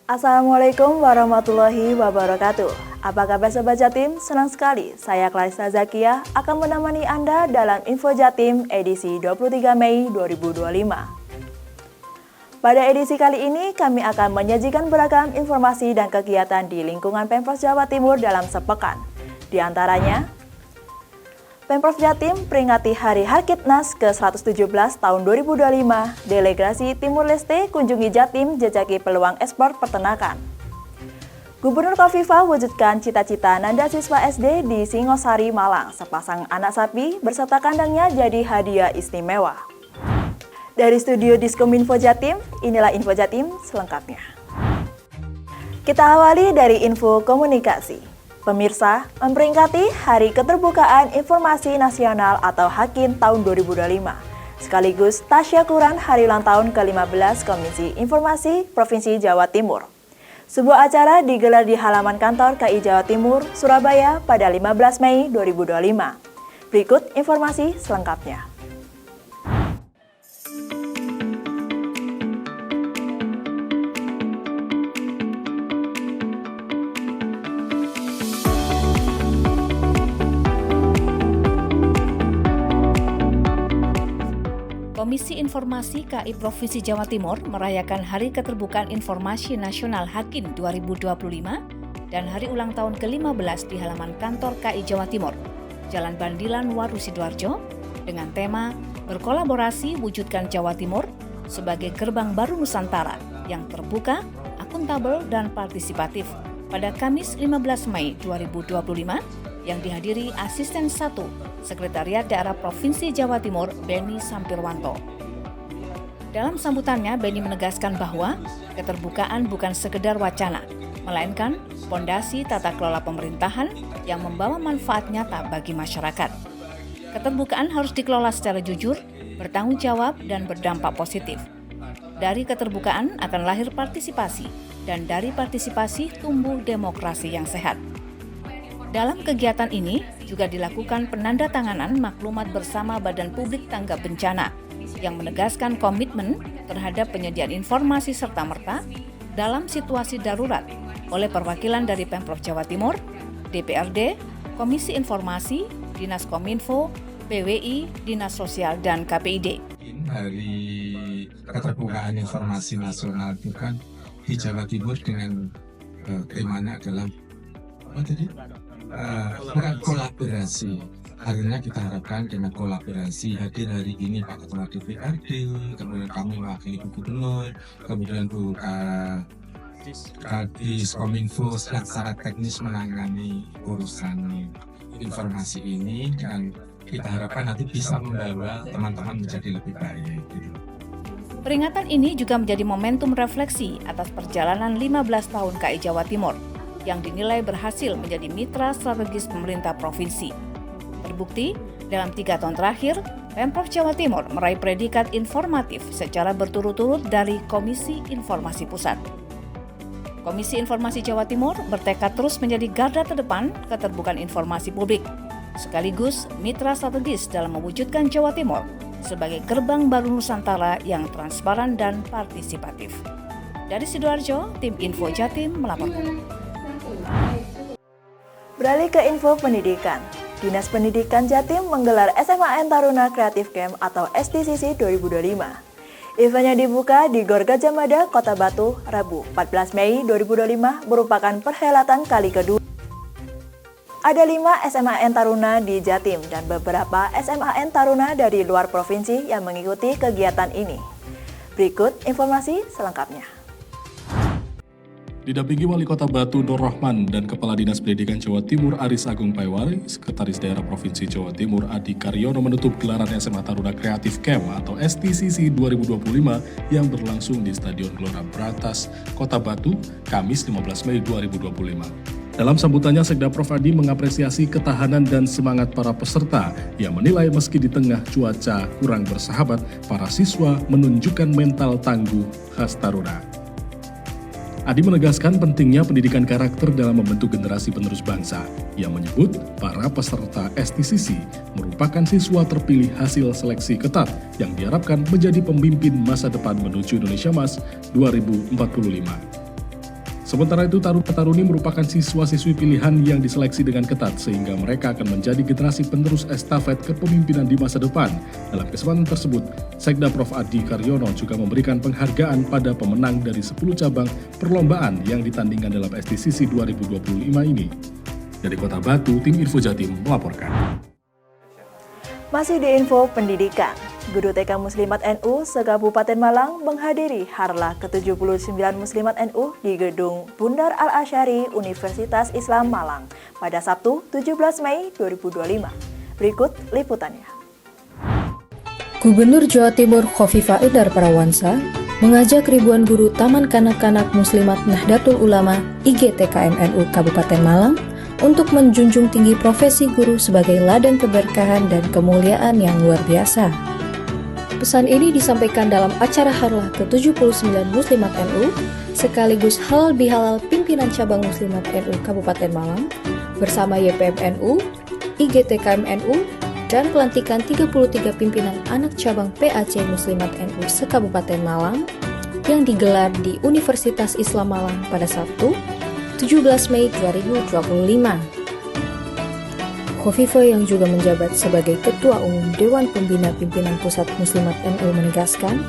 Assalamualaikum warahmatullahi wabarakatuh. Apa kabar Sobat Jatim? Senang sekali saya Clarissa Zakia akan menemani Anda dalam Info Jatim edisi 23 Mei 2025. Pada edisi kali ini kami akan menyajikan beragam informasi dan kegiatan di lingkungan Pemprov Jawa Timur dalam sepekan. Di antaranya, Pemprov Jatim peringati Hari Harkitnas ke-117 tahun 2025, Delegasi Timur Leste kunjungi Jatim jejaki peluang ekspor peternakan. Gubernur Khofifah wujudkan cita-cita Nanda siswa SD di Singosari, Malang, sepasang anak sapi berserta kandangnya jadi hadiah istimewa. Dari studio Diskominfo Jatim, inilah Info Jatim selengkapnya. Kita awali dari info komunikasi. Pemirsa, memperingati Hari Keterbukaan Informasi Nasional atau HAKIN tahun 2025, sekaligus tasyakuran Hari Ulang Tahun ke-15 Komisi Informasi Provinsi Jawa Timur. Sebuah acara digelar di halaman kantor KI Jawa Timur, Surabaya pada 15 Mei 2025. Berikut informasi selengkapnya. Komisi Informasi KI Provinsi Jawa Timur merayakan Hari Keterbukaan Informasi Nasional HAKIN 2025 dan Hari Ulang Tahun ke-15 di halaman kantor KI Jawa Timur, Jalan Bandilan Waru Sidoarjo, dengan tema Berkolaborasi Wujudkan Jawa Timur sebagai Gerbang Baru Nusantara yang terbuka, akuntabel, dan partisipatif pada Kamis 15 Mei 2025 yang dihadiri Asisten 1 Sekretariat Daerah Provinsi Jawa Timur Beni Sampirwanto. Dalam sambutannya, Beni menegaskan bahwa keterbukaan bukan sekedar wacana, melainkan fondasi tata kelola pemerintahan yang membawa manfaat nyata bagi masyarakat. Keterbukaan harus dikelola secara jujur, bertanggung jawab, dan berdampak positif. Dari keterbukaan akan lahir partisipasi, dan dari partisipasi tumbuh demokrasi yang sehat. Dalam kegiatan ini juga dilakukan penandatanganan maklumat bersama Badan Publik Tanggap Bencana yang menegaskan komitmen terhadap penyediaan informasi serta-merta dalam situasi darurat oleh perwakilan dari Pemprov Jawa Timur, DPRD, Komisi Informasi, Dinas Kominfo, PWI, Dinas Sosial, dan KPID. Hari Keterbukaan Informasi Nasional itu kan di Jawa Timur dengan temanya adalah kolaborasi. Akhirnya kita harapkan dengan kolaborasi hadir hari ini Pak Ketua DPRD, kemudian kami wakil Ibu Gubernur, kemudian Bu Diskominfo secara teknis menangani urusan informasi ini, dan kita harapkan nanti bisa membawa teman-teman menjadi lebih baik. Peringatan ini juga menjadi momentum refleksi atas perjalanan 15 tahun KI Jawa Timur yang dinilai berhasil menjadi mitra strategis pemerintah provinsi. Terbukti, dalam 3 tahun terakhir, Pemprov Jawa Timur meraih predikat informatif secara berturut-turut dari Komisi Informasi Pusat. Komisi Informasi Jawa Timur bertekad terus menjadi garda terdepan keterbukaan informasi publik, sekaligus mitra strategis dalam mewujudkan Jawa Timur sebagai gerbang baru Nusantara yang transparan dan partisipatif. Dari Sidoarjo, tim Info Jatim melaporkan. Beralih ke info pendidikan. Dinas Pendidikan Jatim menggelar SMAN Taruna Kreatif Camp atau STCC 2025. Eventnya dibuka di Gor Gajah Mada, Kota Batu, Rabu 14 Mei 2025 merupakan perhelatan kali kedua. Ada 5 SMAN Taruna di Jatim dan beberapa SMAN Taruna dari luar provinsi yang mengikuti kegiatan ini. Berikut informasi selengkapnya. Didampingi Wali Kota Batu Nur Rahman dan Kepala Dinas Pendidikan Jawa Timur Aris Agung Paiwari, Sekretaris Daerah Provinsi Jawa Timur Adi Karyono menutup gelaran SMA Taruna Kreatif Camp atau STCC 2025 yang berlangsung di Stadion Gelora Bratas, Kota Batu, Kamis 15 Mei 2025. Dalam sambutannya, Sekda Prof. Adi mengapresiasi ketahanan dan semangat para peserta yang menilai meski di tengah cuaca kurang bersahabat, para siswa menunjukkan mental tangguh khas taruna. Adi menegaskan pentingnya pendidikan karakter dalam membentuk generasi penerus bangsa. Ia menyebut para peserta STCC merupakan siswa terpilih hasil seleksi ketat yang diharapkan menjadi pemimpin masa depan menuju Indonesia Emas 2045. Sementara itu, taruna-taruni merupakan siswa-siswi pilihan yang diseleksi dengan ketat sehingga mereka akan menjadi generasi penerus estafet kepemimpinan di masa depan. Dalam kesempatan tersebut, Sekda Prof. Adi Karyono juga memberikan penghargaan pada pemenang dari 10 cabang perlombaan yang ditandingkan dalam STCC 2025 ini. Dari Kota Batu, Tim Info Jatim melaporkan. Masih di info pendidikan, Guru TK Muslimat NU se-Kabupaten Malang menghadiri Harlah ke-79 Muslimat NU di Gedung Bundar Al-Asy'ari Universitas Islam Malang pada Sabtu 17 Mei 2025. Berikut liputannya. Gubernur Jawa Timur Khofifah Indar Parawansa mengajak ribuan guru Taman Kanak-Kanak Muslimat Nahdlatul Ulama IGTKM NU Kabupaten Malang untuk menjunjung tinggi profesi guru sebagai ladang keberkahan dan kemuliaan yang luar biasa. Pesan ini disampaikan dalam acara Harlah ke-79 Muslimat NU sekaligus halal bihalal pimpinan cabang Muslimat NU Kabupaten Malang bersama YPM NU, IGTKM NU, dan pelantikan 33 pimpinan anak cabang PAC Muslimat NU se-Kabupaten Malang yang digelar di Universitas Islam Malang pada Sabtu 17 Mei 2025. Khofifah yang juga menjabat sebagai Ketua Umum Dewan Pembina Pimpinan Pusat Muslimat NU menegaskan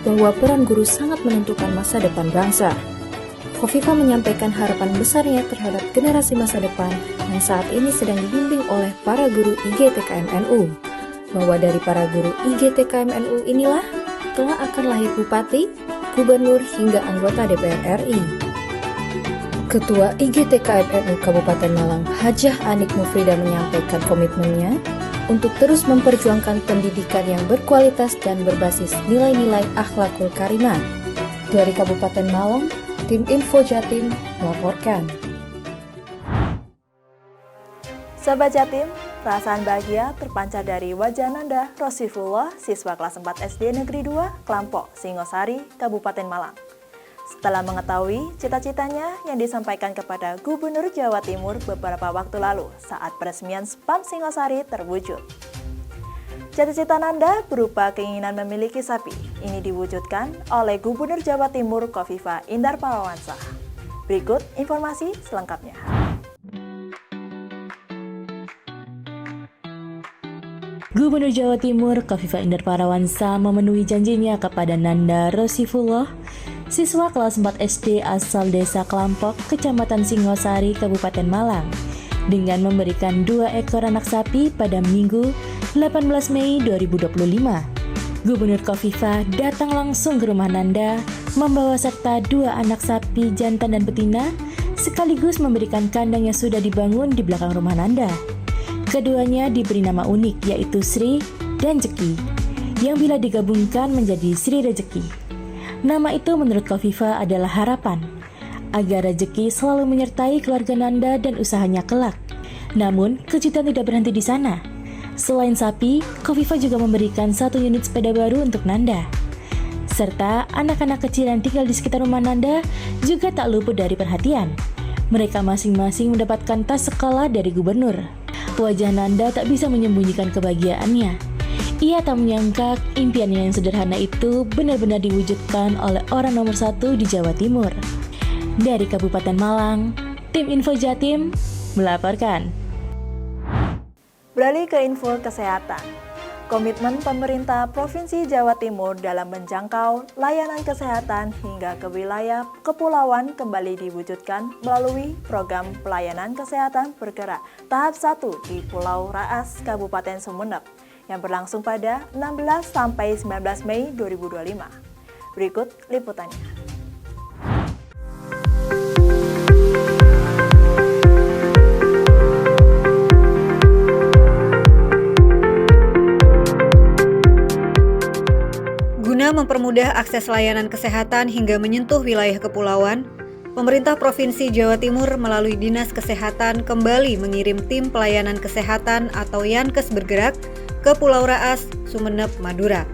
bahwa peran guru sangat menentukan masa depan bangsa. Khofifah menyampaikan harapan besarnya terhadap generasi masa depan yang saat ini sedang dibimbing oleh para guru IGTKM NU, bahwa dari para guru IGTKM NU inilah telah akan lahir bupati, gubernur hingga anggota DPR RI. Ketua IGTKM NU Kabupaten Malang, Hajah Anik Mufrida menyampaikan komitmennya untuk terus memperjuangkan pendidikan yang berkualitas dan berbasis nilai-nilai akhlakul karimah. Dari Kabupaten Malang, Tim Info Jatim melaporkan. Sobat Jatim, perasaan bahagia terpancar dari wajah Nanda Rosifullah, siswa kelas 4 SD Negeri 2, Klampok, Singosari, Kabupaten Malang. Setelah mengetahui cita-citanya yang disampaikan kepada Gubernur Jawa Timur beberapa waktu lalu saat peresmian SPAM Singosari terwujud. Cita-cita Nanda berupa keinginan memiliki sapi. Ini diwujudkan oleh Gubernur Jawa Timur Khofifah Indar Parawansa. Berikut informasi selengkapnya. Gubernur Jawa Timur Khofifah Indar Parawansa memenuhi janjinya kepada Nanda Rosifullah, siswa kelas 4 SD asal Desa Klampok, Kecamatan Singosari, Kabupaten Malang, dengan memberikan 2 ekor anak sapi pada Minggu 18 Mei 2025. Gubernur Khofifah datang langsung ke rumah Nanda, membawa serta 2 anak sapi jantan dan betina, sekaligus memberikan kandang yang sudah dibangun di belakang rumah Nanda. Keduanya diberi nama unik, yaitu Sri dan Jeki, yang bila digabungkan menjadi Sri Rejeki. Nama itu menurut Khofifah adalah harapan, agar rezeki selalu menyertai keluarga Nanda dan usahanya kelak. Namun, kejutan tidak berhenti di sana. Selain sapi, Khofifah juga memberikan 1 unit sepeda baru untuk Nanda. Serta anak-anak kecil yang tinggal di sekitar rumah Nanda juga tak luput dari perhatian. Mereka masing-masing mendapatkan tas sekolah dari gubernur. Wajah Nanda tak bisa menyembunyikan kebahagiaannya. Ia tak menyangka impiannya yang sederhana itu benar-benar diwujudkan oleh orang nomor 1 di Jawa Timur. Dari Kabupaten Malang, Tim Info Jatim melaporkan. Beralih ke info kesehatan. Komitmen pemerintah Provinsi Jawa Timur dalam menjangkau layanan kesehatan hingga ke wilayah kepulauan kembali diwujudkan melalui program pelayanan kesehatan bergerak tahap 1 di Pulau Raas, Kabupaten Sumeneb, yang berlangsung pada 16 sampai 19 Mei 2025. Berikut liputannya. Guna mempermudah akses layanan kesehatan hingga menyentuh wilayah kepulauan, pemerintah Provinsi Jawa Timur melalui Dinas Kesehatan kembali mengirim tim pelayanan kesehatan atau Yankes bergerak ke Pulau Raas, Sumeneb, Madura.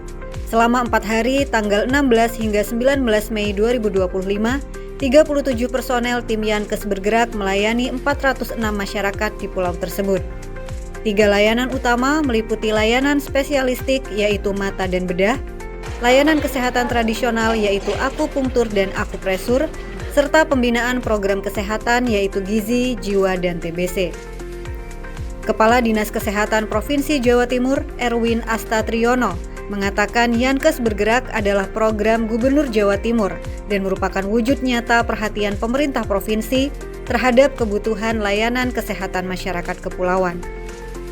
Selama 4 hari, tanggal 16 hingga 19 Mei 2025, 37 personel tim Yankes bergerak melayani 406 masyarakat di pulau tersebut. 3 layanan utama meliputi layanan spesialistik yaitu mata dan bedah, layanan kesehatan tradisional yaitu akupunktur dan akupresur, serta pembinaan program kesehatan yaitu gizi, jiwa, dan TBC. Kepala Dinas Kesehatan Provinsi Jawa Timur, Erwin Astatriono, mengatakan Yankes Bergerak adalah program Gubernur Jawa Timur dan merupakan wujud nyata perhatian pemerintah provinsi terhadap kebutuhan layanan kesehatan masyarakat kepulauan.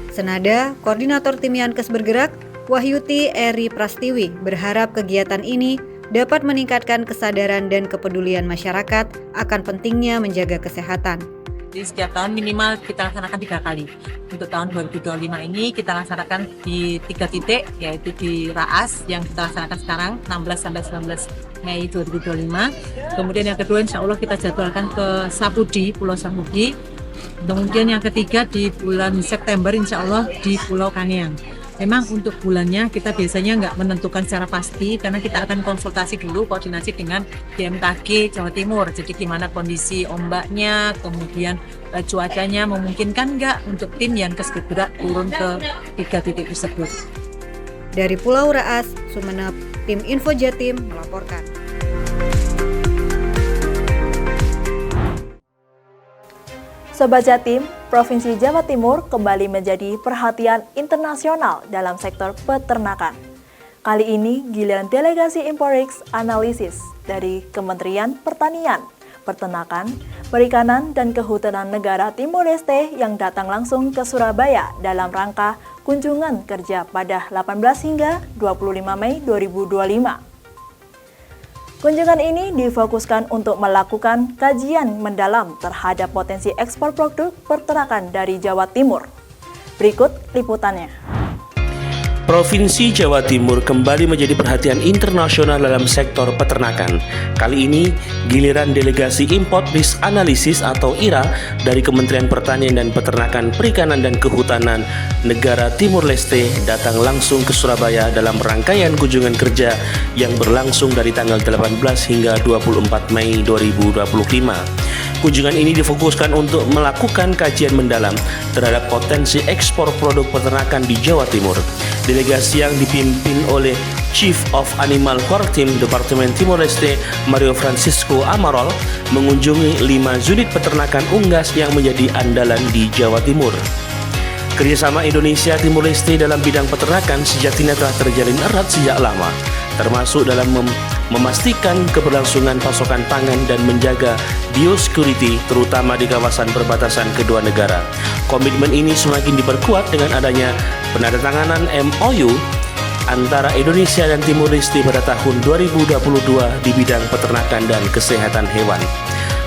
Senada, Koordinator Tim Yankes Bergerak, Wahyuti Eri Prastiwi, berharap kegiatan ini dapat meningkatkan kesadaran dan kepedulian masyarakat akan pentingnya menjaga kesehatan. Jadi setiap tahun minimal kita laksanakan 3 kali. Untuk tahun 2025 ini kita laksanakan di 3 titik, yaitu di Raas yang kita laksanakan sekarang 16 sampai 19 Mei 2025. Kemudian yang kedua insya Allah kita jadwalkan ke Sapudi, Pulau Sapudi. Kemudian yang ketiga di bulan September insya Allah di Pulau Kaneang. Memang untuk bulannya kita biasanya nggak menentukan secara pasti karena kita akan konsultasi dulu, koordinasi dengan BMKG Jawa Timur. Jadi gimana kondisi ombaknya, kemudian cuacanya memungkinkan nggak untuk tim Yankes Bergerak turun ke 3 titik tersebut. Dari Pulau Raas, Sumeneb, tim Info Jatim melaporkan. Sobat Jatim, Provinsi Jawa Timur kembali menjadi perhatian internasional dalam sektor peternakan. Kali ini giliran delegasi Imporix Analisis dari Kementerian Pertanian, Peternakan, Perikanan, dan Kehutanan Negara Timor Leste yang datang langsung ke Surabaya dalam rangka kunjungan kerja pada 18 hingga 25 Mei 2025. Kunjungan ini difokuskan untuk melakukan kajian mendalam terhadap potensi ekspor produk peternakan dari Jawa Timur. Berikut liputannya. Provinsi Jawa Timur kembali menjadi perhatian internasional dalam sektor peternakan. Kali ini, giliran delegasi Import Risk Analysis atau IRA dari Kementerian Pertanian dan Peternakan, Perikanan, dan Kehutanan Negara Timor Leste datang langsung ke Surabaya dalam rangkaian kunjungan kerja yang berlangsung dari tanggal 18 hingga 24 Mei 2025. Kunjungan ini difokuskan untuk melakukan kajian mendalam terhadap potensi ekspor produk peternakan di Jawa Timur. Delegasi yang dipimpin oleh Chief of Animal Quarantine Departemen Timor Leste, Mario Francisco Amarol, mengunjungi 5 unit peternakan unggas yang menjadi andalan di Jawa Timur. Kerjasama Indonesia Timor Leste dalam bidang peternakan sejatinya telah terjalin erat sejak lama, termasuk dalam memastikan keberlangsungan pasokan pangan dan menjaga biosecurity terutama di kawasan perbatasan kedua negara. Komitmen ini semakin diperkuat dengan adanya penandatanganan MOU antara Indonesia dan Timor Leste pada tahun 2022 di bidang peternakan dan kesehatan hewan.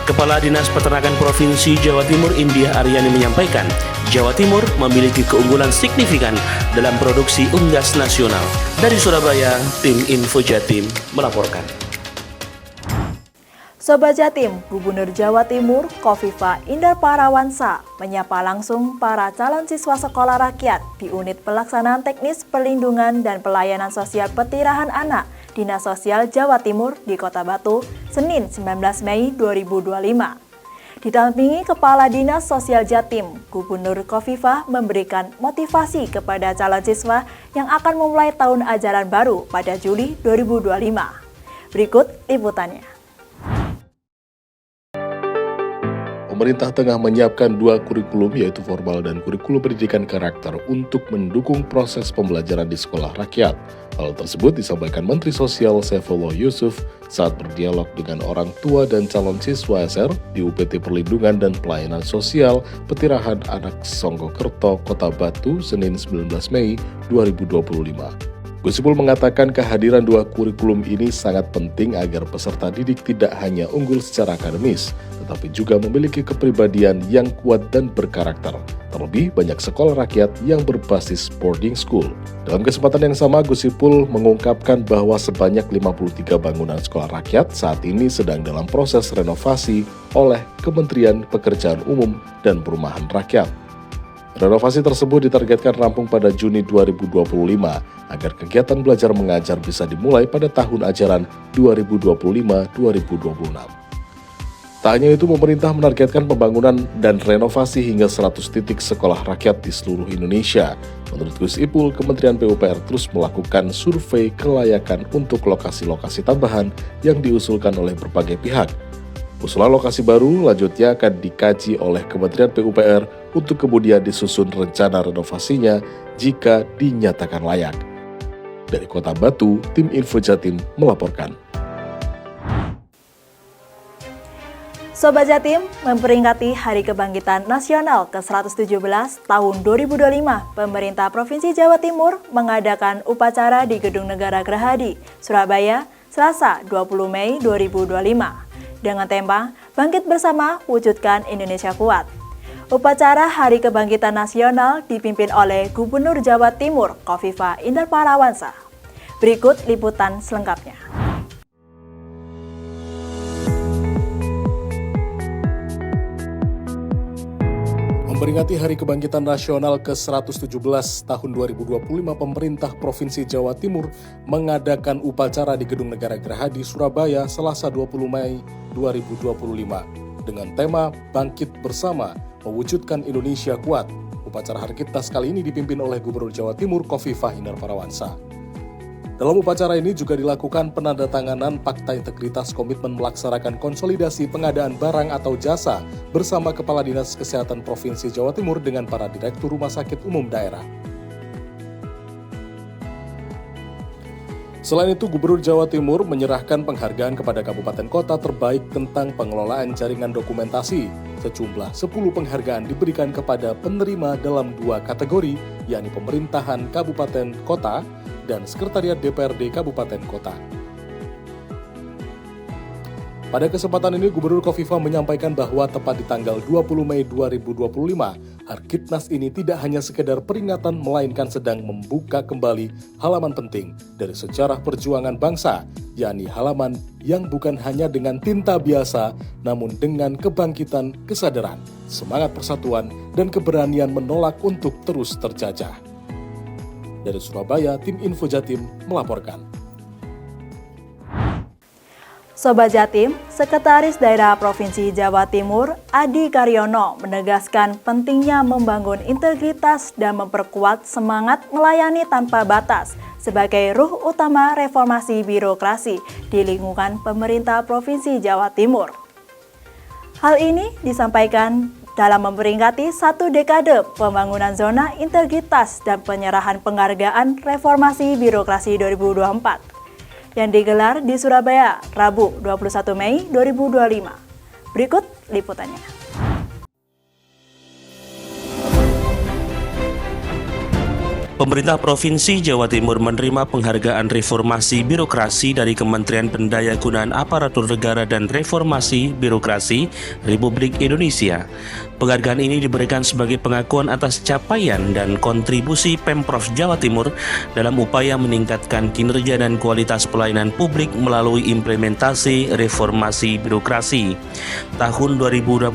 Kepala Dinas Peternakan Provinsi Jawa Timur India Aryani menyampaikan, Jawa Timur memiliki keunggulan signifikan dalam produksi unggas nasional. Dari Surabaya, tim Info Jatim melaporkan. Sobat Jatim, Gubernur Jawa Timur Kofifa Indar Parawansa menyapa langsung para calon siswa sekolah rakyat di Unit Pelaksanaan Teknis Perlindungan dan Pelayanan Sosial Petirahan Anak Dinas Sosial Jawa Timur di Kota Batu, Senin 19 Mei 2025. Didampingi Kepala Dinas Sosial Jatim, Gubernur Kofifa memberikan motivasi kepada calon siswa yang akan memulai tahun ajaran baru pada Juli 2025. Berikut liputannya. Pemerintah tengah menyiapkan 2 kurikulum yaitu formal dan kurikulum pendidikan karakter untuk mendukung proses pembelajaran di sekolah rakyat. Hal tersebut disampaikan Menteri Sosial Saifullah Yusuf saat berdialog dengan orang tua dan calon siswa SR di UPT Perlindungan dan Pelayanan Sosial Petirahan Anak Songgokerto, Kota Batu, Senin 19 Mei 2025. Gus Ipul mengatakan kehadiran 2 kurikulum ini sangat penting agar peserta didik tidak hanya unggul secara akademis, tetapi juga memiliki kepribadian yang kuat dan berkarakter. Terlebih banyak sekolah rakyat yang berbasis boarding school. Dalam kesempatan yang sama, Gus Ipul mengungkapkan bahwa sebanyak 53 bangunan sekolah rakyat saat ini sedang dalam proses renovasi oleh Kementerian Pekerjaan Umum dan Perumahan Rakyat. Renovasi tersebut ditargetkan rampung pada Juni 2025 agar kegiatan belajar mengajar bisa dimulai pada tahun ajaran 2025-2026. Tak hanya itu, pemerintah menargetkan pembangunan dan renovasi hingga 100 titik sekolah rakyat di seluruh Indonesia. Menurut Gus Ipul, Kementerian PUPR terus melakukan survei kelayakan untuk lokasi-lokasi tambahan yang diusulkan oleh berbagai pihak. Usulan lokasi baru lanjutnya akan dikaji oleh Kementerian PUPR untuk kemudian disusun rencana renovasinya jika dinyatakan layak. Dari Kota Batu, tim Info Jatim melaporkan. Sobat Jatim, memperingati Hari Kebangkitan Nasional ke-117 tahun 2025, pemerintah Provinsi Jawa Timur mengadakan upacara di Gedung Negara Gerahadi, Surabaya, Selasa 20 Mei 2025. Dengan tema Bangkit Bersama Wujudkan Indonesia Kuat. Upacara Hari Kebangkitan Nasional dipimpin oleh Gubernur Jawa Timur Khofifah Indar Parawansa. Berikut liputan selengkapnya. Memperingati Hari Kebangkitan Nasional ke-117 tahun 2025, pemerintah Provinsi Jawa Timur mengadakan upacara di Gedung Negara Gerahadi, Surabaya, Selasa 20 Mei 2025 dengan tema Bangkit Bersama Mewujudkan Indonesia Kuat. Upacara Harkitnas kali ini dipimpin oleh Gubernur Jawa Timur Khofifah Indar Parawansa. Dalam upacara ini juga dilakukan penandatanganan Fakta Integritas Komitmen melaksanakan konsolidasi pengadaan barang atau jasa bersama Kepala Dinas Kesehatan Provinsi Jawa Timur dengan para Direktur Rumah Sakit Umum Daerah. Selain itu, Gubernur Jawa Timur menyerahkan penghargaan kepada kabupaten kota terbaik tentang pengelolaan jaringan dokumentasi. Sejumlah 10 penghargaan diberikan kepada penerima dalam 2 kategori, yakni pemerintahan kabupaten kota dan Sekretariat DPRD Kabupaten Kota. Pada kesempatan ini, Gubernur Khofifah menyampaikan bahwa tepat di tanggal 20 Mei 2025, Harkitnas ini tidak hanya sekedar peringatan, melainkan sedang membuka kembali halaman penting dari sejarah perjuangan bangsa, yakni halaman yang bukan hanya dengan tinta biasa, namun dengan kebangkitan kesadaran, semangat persatuan, dan keberanian menolak untuk terus terjajah. Dari Surabaya, tim Info Jatim melaporkan. Sobat Jatim, Sekretaris Daerah Provinsi Jawa Timur, Adi Karyono, menegaskan pentingnya membangun integritas dan memperkuat semangat melayani tanpa batas sebagai ruh utama reformasi birokrasi di lingkungan pemerintah Provinsi Jawa Timur. Hal ini disampaikan dalam memperingati 1 dekade pembangunan zona integritas dan penyerahan penghargaan reformasi birokrasi 2024 yang digelar di Surabaya, Rabu 21 Mei 2025. Berikut liputannya. Pemerintah Provinsi Jawa Timur menerima penghargaan reformasi birokrasi dari Kementerian Pendayagunaan Aparatur Negara dan Reformasi Birokrasi Republik Indonesia. Penghargaan ini diberikan sebagai pengakuan atas capaian dan kontribusi Pemprov Jawa Timur dalam upaya meningkatkan kinerja dan kualitas pelayanan publik melalui implementasi reformasi birokrasi. Tahun 2025,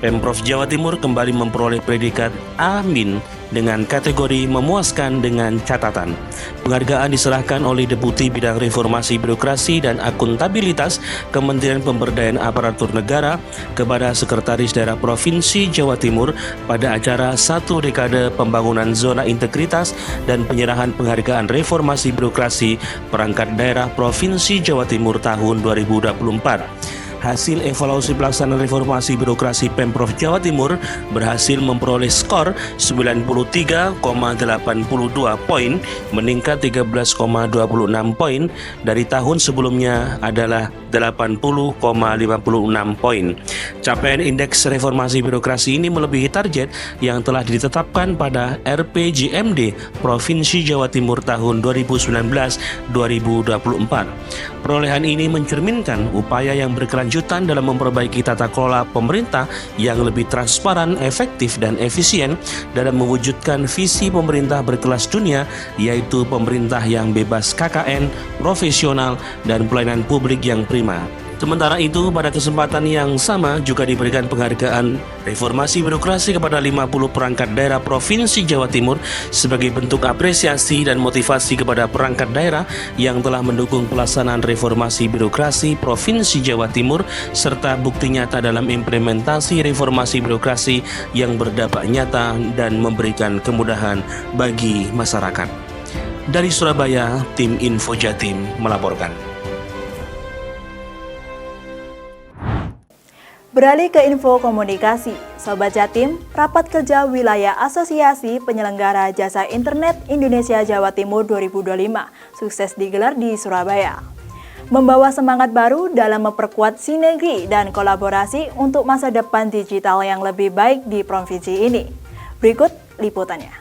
Pemprov Jawa Timur kembali memperoleh predikat A- dengan kategori memuaskan dengan catatan. Penghargaan diserahkan oleh Deputi Bidang Reformasi Birokrasi dan Akuntabilitas Kementerian Pemberdayaan Aparatur Negara kepada Sekretaris Daerah Provinsi Jawa Timur pada acara 1 dekade pembangunan zona integritas dan penyerahan penghargaan reformasi birokrasi perangkat daerah Provinsi Jawa Timur tahun 2024. Hasil evaluasi pelaksanaan reformasi birokrasi Pemprov Jawa Timur berhasil memperoleh skor 93,82 poin, meningkat 13,26 poin dari tahun sebelumnya adalah 80,56 poin. Capaian indeks reformasi birokrasi ini melebihi target yang telah ditetapkan pada RPJMD Provinsi Jawa Timur tahun 2019-2024. Perolehan ini mencerminkan upaya yang berkelanjutan dalam memperbaiki tata kelola pemerintah yang lebih transparan, efektif, dan efisien dalam mewujudkan visi pemerintah berkelas dunia, yaitu pemerintah yang bebas KKN, profesional, dan pelayanan publik yang prima. Sementara itu, pada kesempatan yang sama juga diberikan penghargaan reformasi birokrasi kepada 50 perangkat daerah Provinsi Jawa Timur sebagai bentuk apresiasi dan motivasi kepada perangkat daerah yang telah mendukung pelaksanaan reformasi birokrasi Provinsi Jawa Timur serta bukti nyata dalam implementasi reformasi birokrasi yang berdampak nyata dan memberikan kemudahan bagi masyarakat. Dari Surabaya, tim Info Jatim melaporkan. Beralih ke info komunikasi, Sobat Jatim, rapat kerja wilayah Asosiasi Penyelenggara Jasa Internet Indonesia Jawa Timur 2025 sukses digelar di Surabaya. Membawa semangat baru dalam memperkuat sinergi dan kolaborasi untuk masa depan digital yang lebih baik di provinsi ini. Berikut liputannya.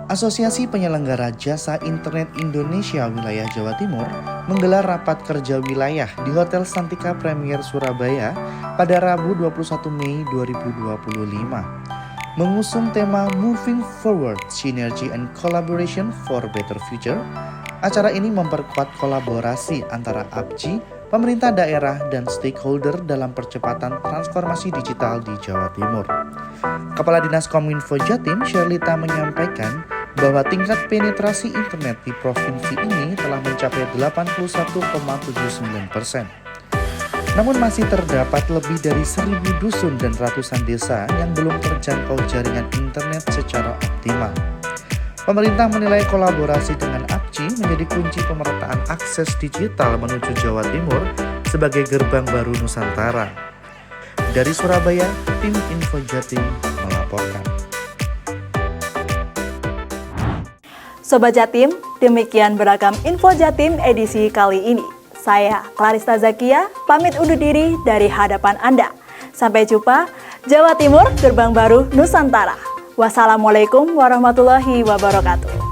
Asosiasi Penyelenggara Jasa Internet Indonesia Wilayah Jawa Timur menggelar rapat kerja wilayah di Hotel Santika Premier Surabaya pada Rabu 21 Mei 2025. Mengusung tema Moving Forward, Synergy and Collaboration for Better Future, acara ini memperkuat kolaborasi antara APJI, pemerintah daerah, dan stakeholder dalam percepatan transformasi digital di Jawa Timur. Kepala Dinas Kominfo Jatim, Sherlita, menyampaikan bahwa tingkat penetrasi internet di provinsi ini telah mencapai 81,79%. Namun masih terdapat lebih dari 1.000 dusun dan ratusan desa yang belum terjangkau jaringan internet secara optimal. Pemerintah menilai kolaborasi dengan APJI menjadi kunci pemerataan akses digital menuju Jawa Timur sebagai gerbang baru Nusantara. Dari Surabaya, tim Info Jatim melaporkan. Sobat Jatim, demikian beragam Info Jatim edisi kali ini. Saya, Clarissa Zakia, pamit undur diri dari hadapan Anda. Sampai jumpa, Jawa Timur, gerbang baru Nusantara. Wassalamualaikum warahmatullahi wabarakatuh.